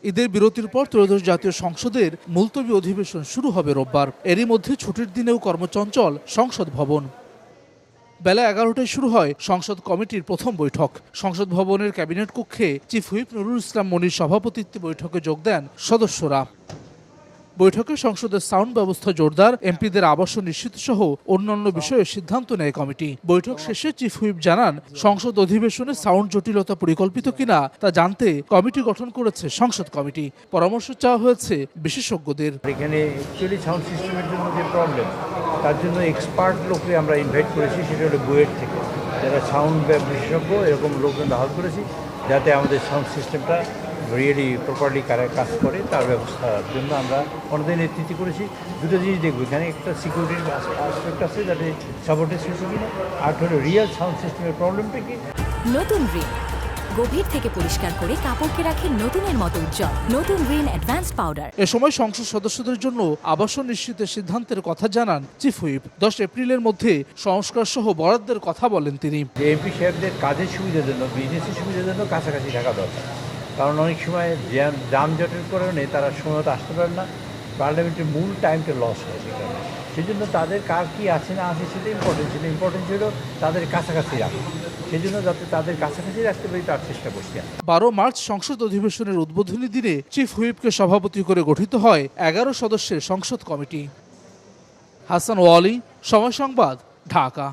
ঈদের বিরতির পর ত্রয়োদশ জাতীয় সংসদের মুলতবি অধিবেশন শুরু হবে রোববার। এরই মধ্যে ছুটির দিনেও কর্মচঞ্চল সংসদ ভবন। বেলা 11টায় শুরু হয় সংসদ কমিটির প্রথম বৈঠক। সংসদ ভবনের ক্যাবিনেট কক্ষে চিফ হুইপ নুরুল ইসলাম মনির সভাপতিত্বে বৈঠকে যোগ দেন সদস্যরা। বৈঠকে সংসদের সাউন্ড ব্যবস্থা জোরদার, এমপিদের আবাসন নিশ্চিত সহ অন্যান্য বিষয়ে সিদ্ধান্ত নেয় কমিটি। বৈঠক শেষে চিফ হুইপ জানান, সংসদ অধিবেশনে সাউন্ড জটিলতা পরিকল্পিত কিনা তা জানতে কমিটি গঠন করেছে সংসদ কমিটি। পরামর্শ চাওয়া হয়েছে বিশেষজ্ঞদের। এখানে অ্যাকচুয়ালি সাউন্ড সিস্টেমের জন্য যে প্রবলেম, তার জন্য এক্সপার্ট লোককে আমরা ইনভাইট করেছি, সেটা হলো বুয়েট থেকে, যারা সাউন্ড বিশেষজ্ঞ এরকম লোকজন বহাল করেছি, যাতে আমাদের সাউন্ড সিস্টেমটা রিয়েলি প্রপারলি কাজ করে তার ব্যবস্থার জন্য আমরা অনেকদিন নেতৃত্ব করেছি। দুটো জিনিস দেখবো, এখানে একটা সিকিউরিটির অ্যাসপেক্ট আছে, যাতে সাপোর্টেজ হচ্ছে কিনা, আর হলো রিয়েল সাউন্ড সিস্টেমের প্রবলেমটা কি। নতুন রিন গভীর থেকে পরিষ্কার করে কাপড়কে রাখে নতুনের মতো উজ্জ্বল। নতুন রিন অ্যাডভান্সড পাউডার। এ সময় সংসদ সদস্যদের জন্য আবাসন নিশ্চিতের সিদ্ধান্তের কথা জানান চিফ হুইপ। 10 এপ্রিলের মধ্যে সংস্কার সহ বরাদ্দের কথা বলেন তিনি। এমপি সাহেবদের কাজের সুবিধার জন্য, বিজনেসের সুবিধার জন্য কাছাকাছি থাকা দরকার, কারণ অনেক সময় যানজটের কারণে তারা সময়মতো আসতে পারে না, পার্লামেন্টের মূল টাইমটা লস হয়। সেই জন্য তাদের কার কী আছে না আছে সেটা ইম্পর্টেন্ট ছিল। ইম্পর্টেন্ট ছিল তাদের কাছাকাছি রাখা, সেই জন্য যাতে তাদের কাছাকাছি রাখতে পারি তার চেষ্টা করছি। 12 মার্চ সংসদ অধিবেশনের উদ্বোধনী দিনে চিফ হুইপকে সভাপতি করে গঠিত হয় 11 সদস্যের সংসদ কমিটি। হাসান ওয়ালি, সময় সংবাদ, ঢাকা।